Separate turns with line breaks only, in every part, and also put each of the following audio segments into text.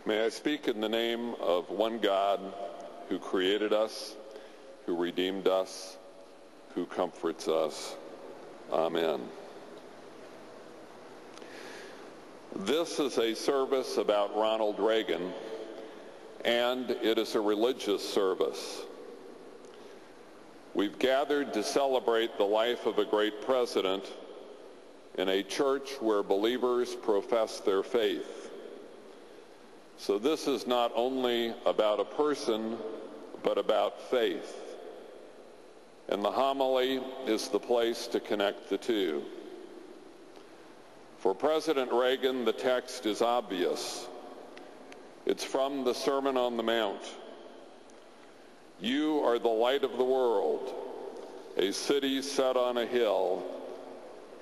May I speak in the name of one God who created us, who redeemed us, who comforts us. Amen. This is a service about Ronald Reagan, and it is a religious service. We've gathered to celebrate the life of a great president in a church where believers profess their faith. So this is not only about a person, but about faith. And the homily is the place to connect the two. For President Reagan, the text is obvious. It's from the Sermon on the Mount. You are the light of the world. A city set on a hill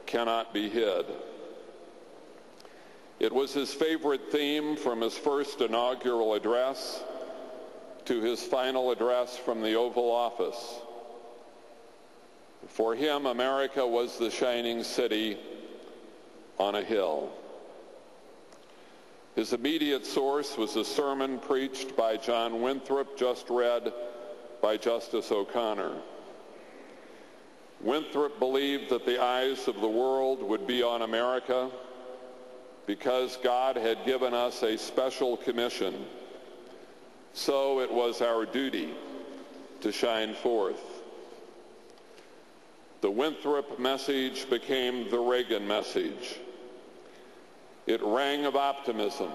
cannot be hid. It was his favorite theme from his first inaugural address to his final address from the Oval Office. For him, America was the shining city on a hill. His immediate source was a sermon preached by John Winthrop, just read by Justice O'Connor. Winthrop believed that the eyes of the world would be on America because God had given us a special commission. So it was our duty to shine forth. The Winthrop message became the Reagan message. It rang of optimism,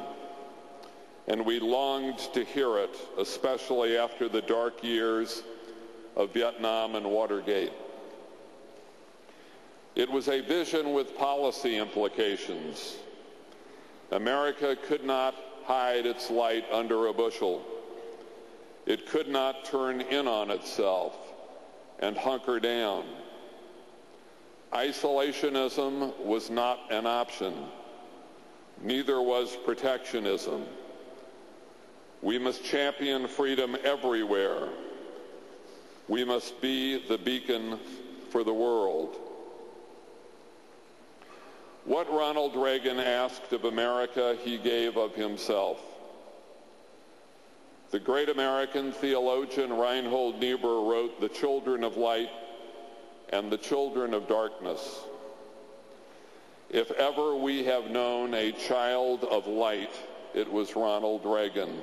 and we longed to hear it, especially after the dark years of Vietnam and Watergate. It was a vision with policy implications. America could not hide its light under a bushel. It could not turn in on itself and hunker down. Isolationism was not an option. Neither was protectionism. We must champion freedom everywhere. We must be the beacon for the world. What Ronald Reagan asked of America, he gave of himself. The great American theologian Reinhold Niebuhr wrote, "The children of light and the children of darkness." If ever we have known a child of light, it was Ronald Reagan.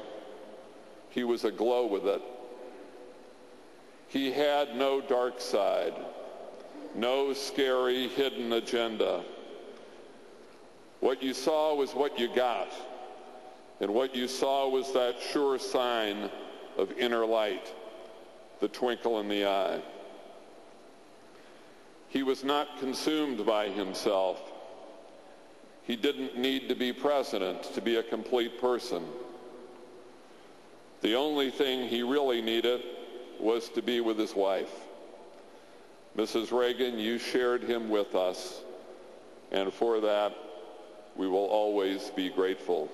He was aglow with it. He had no dark side, no scary hidden agenda. What you saw was what you got, and what you saw was that sure sign of inner light, the twinkle in the eye. He was not consumed by himself. He didn't need to be president to be a complete person. The only thing he really needed was to be with his wife. Mrs. Reagan, you shared him with us, and for that, we will always be grateful.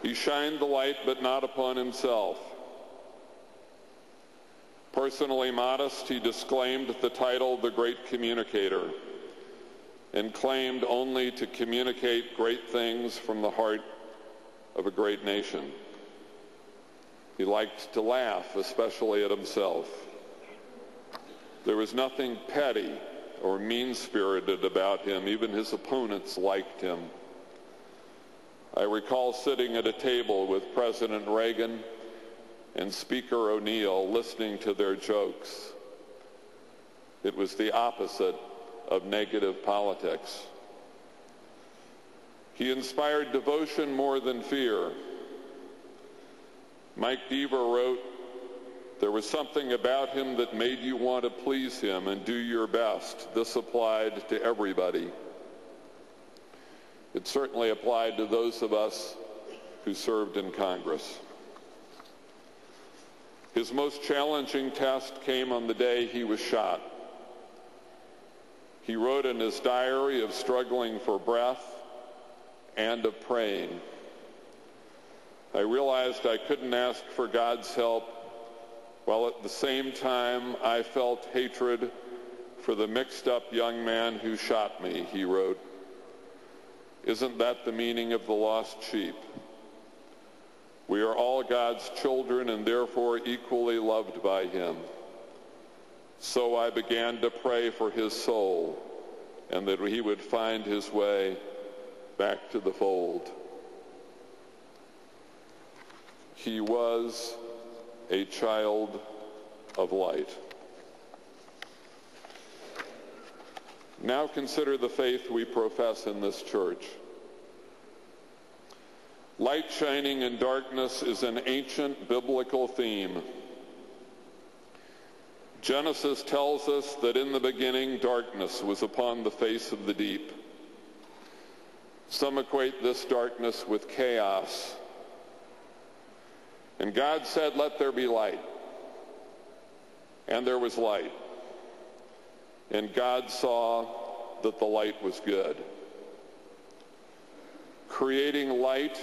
He shined the light, but not upon himself. Personally modest, he disclaimed the title the Great Communicator and claimed only to communicate great things from the heart of a great nation. He liked to laugh, especially at himself. There was nothing petty or mean-spirited about him. Even his opponents liked him. I recall sitting at a table with President Reagan and Speaker O'Neill listening to their jokes. It was the opposite of negative politics. He inspired devotion more than fear. Mike Deaver wrote, "There was something about him that made you want to please him and do your best." This applied to everybody. It certainly applied to those of us who served in Congress. His most challenging test came on the day he was shot. He wrote in his diary of struggling for breath and of praying. I realized I couldn't ask for God's help, while at the same time I felt hatred for the mixed-up young man who shot me, he wrote. Isn't that the meaning of the lost sheep? We are all God's children and therefore equally loved by him. So I began to pray for his soul and that he would find his way back to the fold. He was a child of light. Now consider the faith we profess in this church. Light shining in darkness is an ancient biblical theme. Genesis tells us that in the beginning darkness was upon the face of the deep. Some equate this darkness with chaos. And God said, "Let there be light." And there was light. And God saw that the light was good. Creating light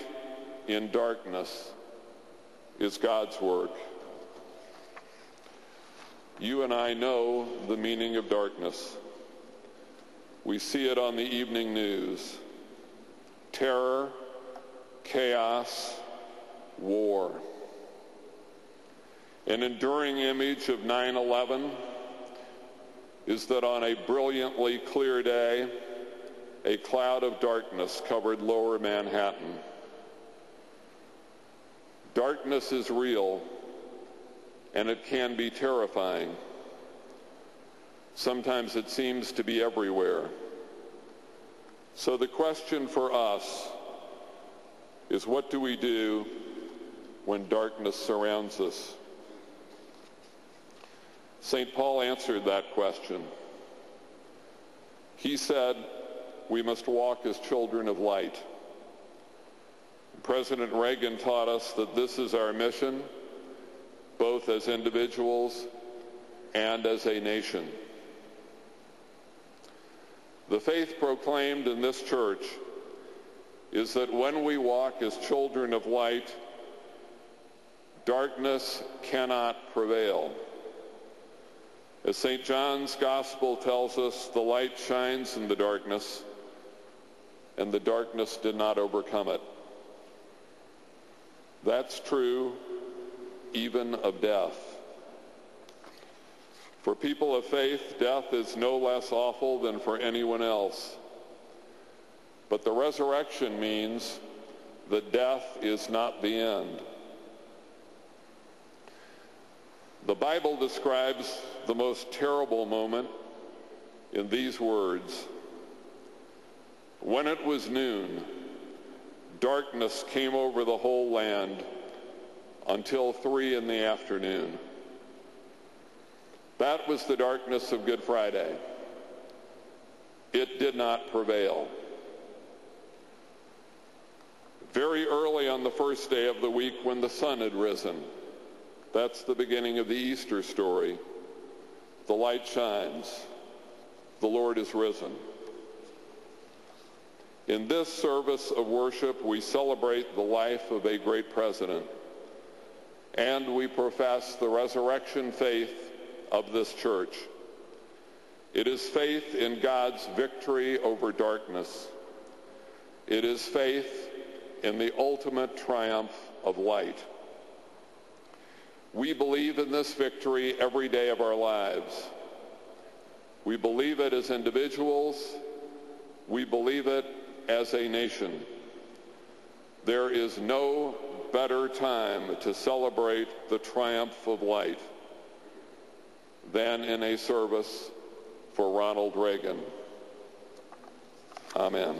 in darkness is God's work. You and I know the meaning of darkness. We see it on the evening news. Terror, chaos, war. An enduring image of 9/11 is that on a brilliantly clear day, a cloud of darkness covered lower Manhattan. Darkness is real, and it can be terrifying. Sometimes it seems to be everywhere. So the question for us is, what do we do when darkness surrounds us? St. Paul answered that question. He said, we must walk as children of light. President Reagan taught us that this is our mission, both as individuals and as a nation. The faith proclaimed in this church is that when we walk as children of light, darkness cannot prevail. As St. John's Gospel tells us, the light shines in the darkness, and the darkness did not overcome it. That's true even of death. For people of faith, death is no less awful than for anyone else. But the resurrection means that death is not the end. The Bible describes the most terrible moment in these words. When it was noon, darkness came over the whole land until 3 p.m. That was the darkness of Good Friday. It did not prevail. Very early on the first day of the week, when the sun had risen, that's the beginning of the Easter story. The light shines. The Lord is risen. In this service of worship, we celebrate the life of a great president, and we profess the resurrection faith of this church. It is faith in God's victory over darkness. It is faith in the ultimate triumph of light. We believe in this victory every day of our lives. We believe it as individuals. We believe it as a nation. There is no better time to celebrate the triumph of light than in a service for Ronald Reagan. Amen.